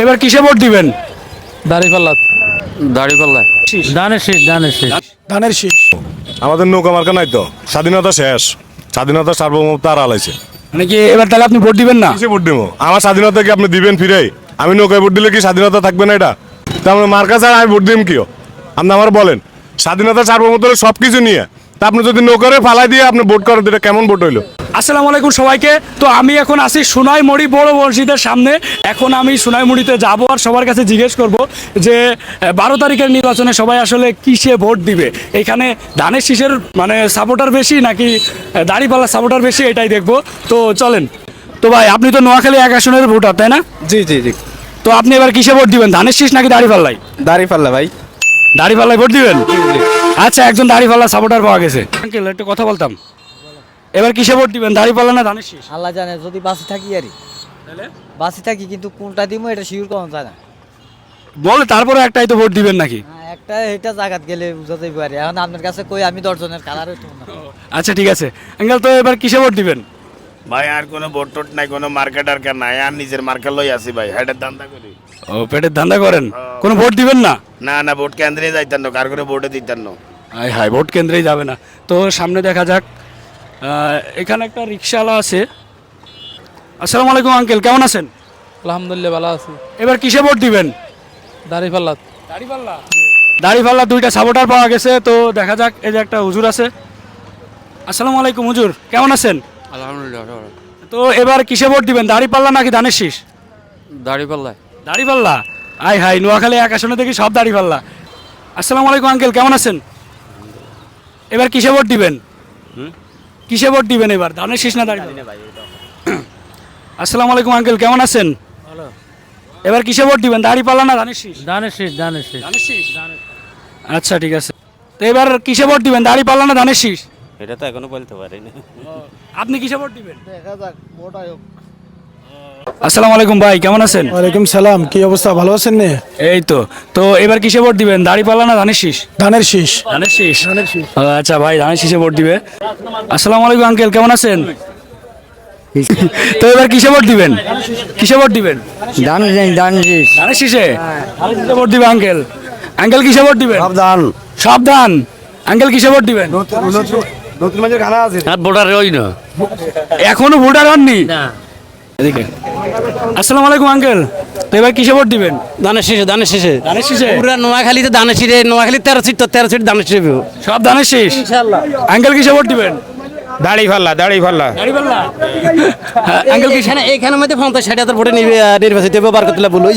এবার কিসে ভোট দিবেন? দাড়িপাল্লা। দাড়িপাল্লা। ধানের শীষ। ধানের শীষ। আমাদের নৌকা মার্কা নাই তো, স্বাধীনতা শেষ, স্বাধীনতা সার্বভৌমত্ব আর আলাইছে। মানে কি এবার তাহলে আপনি ভোট দিবেন না? কিসে ভোট দেবো? আমার স্বাধীনতা কি আপনি দিবেন ফিরে? আমি নৌকায় ভোট দিলে কি স্বাধীনতা থাকবে না? এটা তার মার্কা ছাড়া আমি ভোট দিম কিও? আপনি আমার বলেন, স্বাধীনতা সার্বভৌমত্ব সব কিছু নিয়ে তা আপনি যদি নৌকারে ফালাই দিয়ে আপনি ভোট করেন, এটা কেমন ভোট হইলো? আসসালামু আলাইকুম সবাইকে। তো আমি এখন আছি সোনাইমুড়ি বড় মসজিদের সামনে। এখন আমি সোনাইমুড়িতে যাব আর সবার কাছে জিজ্ঞেস করব যে 12 তারিখের নির্বাচনে সবাই আসলে কিসে ভোট দিবে। এখানে ধানের শীষের মানে সাপোর্টার বেশি নাকি দাড়িপাল্লার সাপোর্টার বেশি, এটাই দেখব। তো চলেন। তো ভাই আপনি তো নোয়াখালী 1 আসনের ভোটার, তাই না? জি। তো আপনি এবার কিসে ভোট দিবেন, ধানের শীষ নাকি দাড়িপাল্লাই? দাড়িপাল্লা ভাই। দাড়িপাল্লায় ভোট দিবেন? আচ্ছা, একজন দাড়িপাল্লা সাপোর্টার পাওয়া গেছে। আঙ্কেল একটু কথা বলতাম, এবার কিসে ভোট দিবেন, দাড়িপাল্লা না ধানের শীষ? আল্লাহ জানে, যদি বাসে থাকি আরই বাসে থাকি, কিন্তু কোনটা দিব এটা শিওর কখন যায় না। বলে তারপরে একটাই তো ভোট দিবেন নাকি? একটা এটা জায়গাত গেলে বুঝাতে পারি। এখন আপনার কাছে কই আমি 10 জনের কালার হইতো না। আচ্ছা ঠিক আছে আঙ্কেল, তো এবার কিসে ভোট দিবেন? ভাই আর কোনো ভোট টোট নাই, কোনো মার্কেট আর নাই, আর নিজের মার্কেট লই আছি ভাই, হেডের ধান্দা করি। ও, পেটের ধান্দা করেন, কোনো ভোট দিবেন না? না ভোট কেন্দ্রে যাইতাম না, কার করে ভোটে দিতাম না। হাই ভোট কেন্দ্রেই যাবে না। তো সামনে দেখা যাক। এখানে একটা রিক্সাওয়ালা আছে। আসসালামু আলাইকুম আঙ্কেল, কেমন আছেন? আলহামদুলিল্লাহ ভালো আছি। এবার কিসে ভোট দিবেন? দাড়িপাল্লা। দাড়িপাল্লা দুইটা সাপোর্টার পাওয়া গেছে। তো দেখা যাক, এই যে একটা হুজুর আছে। আসসালামু আলাইকুম হুজুর, কেমন আছেন? আলহামদুলিল্লাহ। তো এবার কিসে ভোট দিবেন, দাড়িপাল্লা নাকি ধানের শীষ? দাড়িপাল্লা। দাড়িপাল্লা। হাই নোয়াখালী 1 আসনে দেখি সব দাড়িপাল্লা। আসসালামু আলাইকুম আঙ্কেল, কেমন আছেন? এবার কিসে ভোট দিবেন? কিসে ভোট দিবেন এবার, ধানের শীষ না দাড়িপাল্লা? আসসালামু আলাইকুম আঙ্কেল, কেমন আছেন? এবার কিসে ভোট দিবেন, দাড়িপাল্লা না ধানের শীষ? ধানের শীষ। ধানের শীষ। আচ্ছা ঠিক আছে। তো এবার কিসে ভোট দিবেন, দাড়িপাল্লা না ধানের শীষ? এটা তো এখনো বলতে পারিনি। আপনি কিসে ভোট দিবেন? আসসালামু আলাইকুম ভাই, কেমন আছেন? ওয়ালাইকুম সালাম, কি অবস্থা, ভালো আছেন? নে এই তো। তো এবার কিসে ভোট দিবেন, দাড়িপাল্লা না ধানের শীষ? ধানের শীষ। ধানের শীষ। আচ্ছা ভাই, ধানের শীষে ভোট দিবে। আসসালামু আলাইকুম আঙ্কেল, কেমন আছেন? তো এবার কিসে ভোট দিবেন? কিসে ভোট দিবেন? ধানের শীষ। ধানের শীষে। ধানের শীষে ভোট দিবে আঙ্কেল। আঙ্কেল কিসে ভোট দিবেন? সাবধান। আঙ্কেল কিসে ভোট দিবেন? ভোটার ওই না, এখনো ভোটার হননি? এদিকে। আসসালামু আলাইকুম আঙ্কেল, তো এবার কিসে ভোট দিবেন? ধানের শীষে। ধানের শীষে। পুরা নোয়াখালীতে ধানের শীষে, নোয়াখালী 13 সিট, তো 13 সিট ধানের শীষে। সব ধানের শীষ। আঙ্কেল কিসে ভোট দিবেন? দাড়িপাল্লা। দাড়িপাল্লা। আঙ্কেল এখানে মধ্যে 50-60 হাজার ভোটে নির্বাচিত হবে, বার করতে বলুন।